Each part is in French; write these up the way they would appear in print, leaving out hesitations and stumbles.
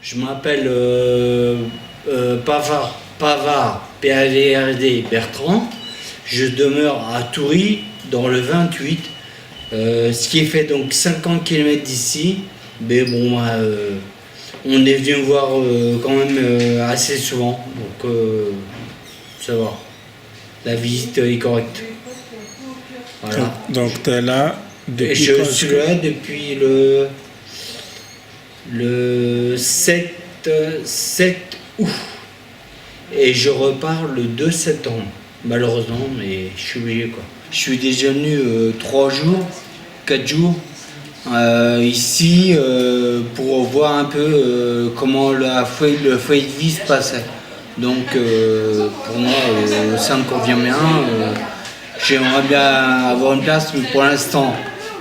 Je m'appelle Pavard, PAVRD Bertrand. Je demeure à Toury, dans le 28, ce qui fait donc 50 km d'ici. Mais bon, on est venu me voir quand même assez souvent, donc ça va. La visite est correcte. Voilà. Donc tu es là depuis Je suis là depuis le 7 août. Et je repars le 2 septembre. Malheureusement, mais je suis obligé quoi. Je suis déjà venu 3 jours, 4 jours ici pour voir un peu comment le foyer de vie se passait. Donc pour moi ça me convient bien. J'aimerais bien avoir une place, mais pour l'instant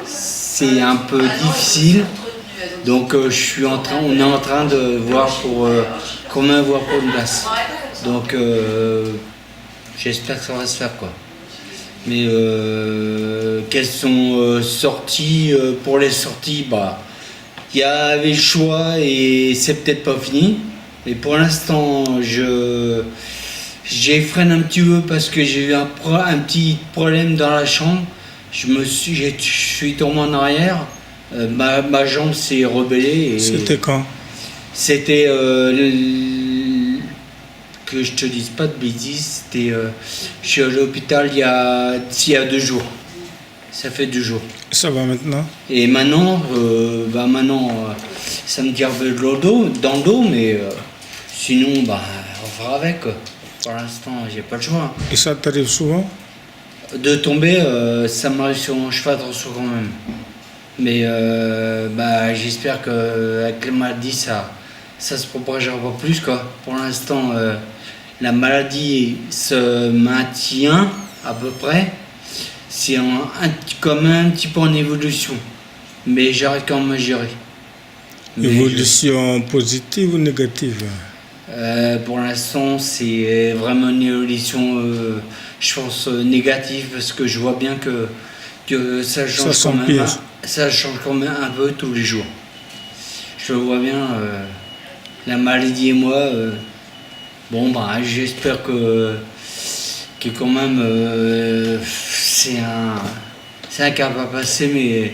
c'est un peu difficile. Donc on est en train de voir pour comment avoir pour une place. Donc j'espère que ça va se faire quoi. Mais quelles sont sorties pour les sorties, il y avait le choix et c'est peut-être pas fini. Mais pour l'instant j'ai freiné un petit peu parce que j'ai eu un petit problème dans la chambre. Je suis tombé en arrière. Ma jambe s'est rebellée. C'était quand? C'était que je te dise pas de bêtises, c'était je suis à l'hôpital il y a 2 jours. Ça fait 2 jours. Ça va maintenant? Et maintenant, ça me tire dans le dos, mais sinon, on fera avec. Pour l'instant, j'ai pas le choix. Et ça t'arrive souvent? De tomber, ça m'arrive souvent. Je fais attention quand même. Mais j'espère qu'avec les maladies, ça se propagera pas plus quoi. Pour l'instant, la maladie se maintient à peu près. C'est quand même un petit peu en évolution. Mais j'arrive quand même à gérer. Évolution positive ou négative? Pour l'instant, c'est vraiment une évolution, je pense, négative parce que je vois bien que ça change quand même un peu tous les jours. Je vois bien, la maladie et moi, j'espère que quand même c'est un cap à passer, mais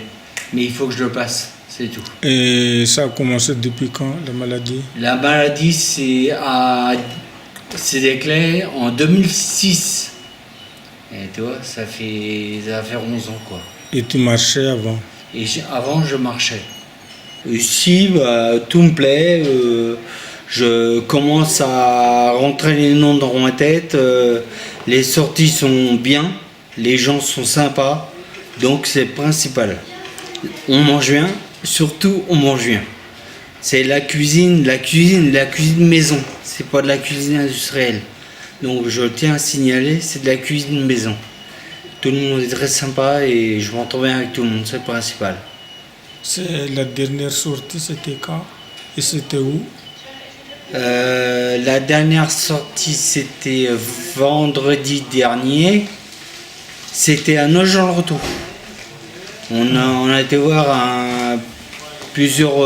il faut que je le passe, c'est tout. Et ça a commencé depuis quand, la maladie? La maladie, c'est déclaré en 2006. Et tu vois, ça fait 11 ans quoi. Et tu marchais avant? Et avant, je marchais. Ici, tout me plaît. Je commence à rentrer les noms dans ma tête. Les sorties sont bien. Les gens sont sympas. Donc, c'est le principal. On mange bien. Surtout, on mange bien. C'est la cuisine maison. C'est pas de la cuisine industrielle. Donc, je tiens à signaler, c'est de la cuisine maison. Tout le monde est très sympa et je m'entends bien avec tout le monde, c'est le principal. C'est la dernière sortie, c'était quand? Et c'était où? La dernière sortie, c'était vendredi dernier. C'était à Nogent-le-Rotrou. On a été voir plusieurs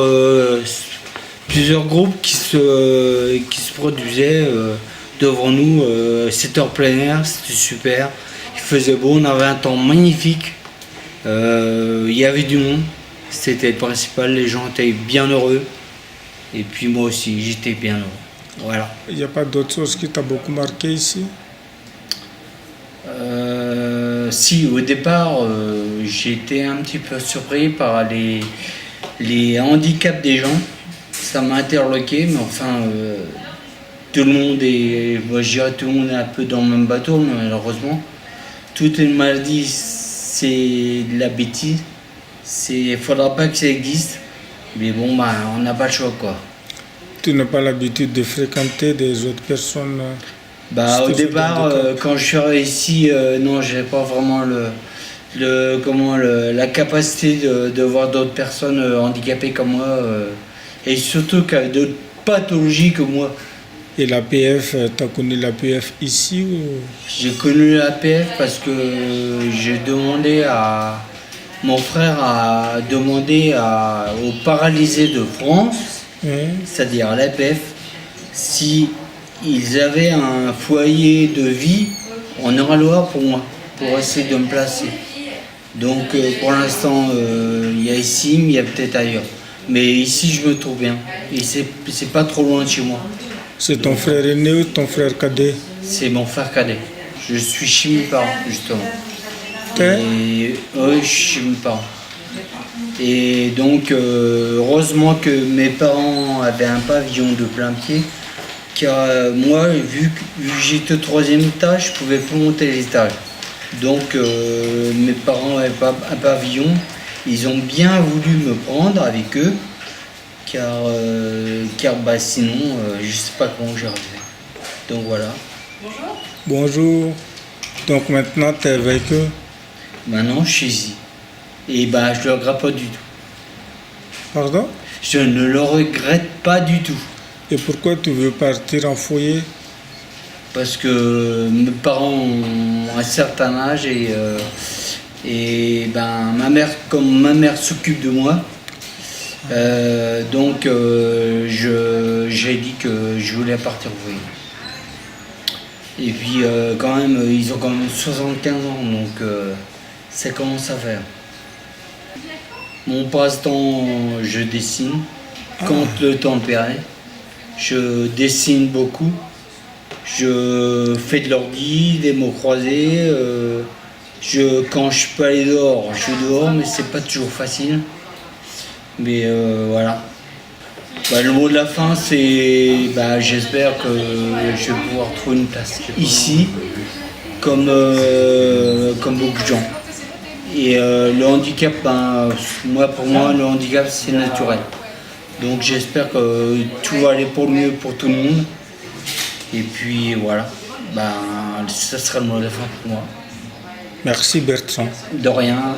groupes qui se produisaient devant nous. C'était en plein air, c'était super. Il faisait beau, on avait un temps magnifique. Il y avait du monde. C'était le principal, les gens étaient bien heureux. Et puis moi aussi, j'étais bien heureux. Voilà. Il n'y a pas d'autre chose qui t'a beaucoup marqué ici? Si, au départ, j'étais un petit peu surpris par les handicaps des gens. Ça m'a interloqué, mais enfin, tout le monde est un peu dans le même bateau, mais malheureusement. Toute une maladie, c'est de la bêtise. Il faudra pas que ça existe. Mais bon, on n'a pas le choix, quoi. Tu n'as pas l'habitude de fréquenter des autres personnes? Au départ, quand je suis arrivé ici, non, j'avais pas vraiment la capacité de voir d'autres personnes handicapées comme moi. Et surtout qu'avec d'autres pathologies que moi. Et l'APF, tu as connu l'APF ici ou... J'ai connu l'APF parce que j'ai demandé mon frère a demandé aux paralysés de France Oui. c'est-à-dire l'APF, si ils avaient un foyer de vie en Eure-et-Loir pour moi, pour essayer de me placer. Donc pour l'instant, il y a ici, mais il y a peut-être ailleurs. Mais ici, je me trouve bien. Et c'est pas trop loin de chez moi. C'est ton frère aîné ou ton frère cadet? C'est mon frère cadet. Je suis chez mes parents, justement. Hein? Et oui, je suis chez mes parents. Et donc, heureusement que mes parents avaient un pavillon de plein pied. Car moi, vu que j'étais au 3e étage, je pouvais pas monter les étages. Donc, mes parents n'avaient pas un pavillon. Ils ont bien voulu me prendre avec eux. Car sinon, je sais pas comment j'arrivais. Donc voilà. Bonjour. Donc maintenant, tu es avec eux. Maintenant, je suis ici. Et je le regrette pas du tout. Pardon? Je ne le regrette pas du tout. Et pourquoi tu veux partir en foyer? Parce que mes parents ont un certain âge et comme ma mère s'occupe de moi, donc j'ai dit que je voulais partir au foyer. Et puis quand même, ils ont quand même 75 ans, donc ça commence à faire. Mon passe-temps, je dessine quand le temps le permet. Je dessine beaucoup. Je fais de l'ordi, des mots croisés. Quand je peux aller dehors, je suis dehors, mais c'est pas toujours facile. Mais voilà. Le mot de la fin, c'est j'espère que je vais pouvoir trouver une place ici, comme beaucoup de gens. Et le handicap, pour moi, le handicap, c'est naturel. Donc j'espère que tout va aller pour le mieux pour tout le monde. Et puis voilà, ça sera le mot de la fin pour moi. Merci Bertrand. De rien,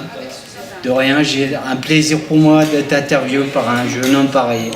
j'ai un plaisir pour moi d'être interviewé par un jeune homme pareil.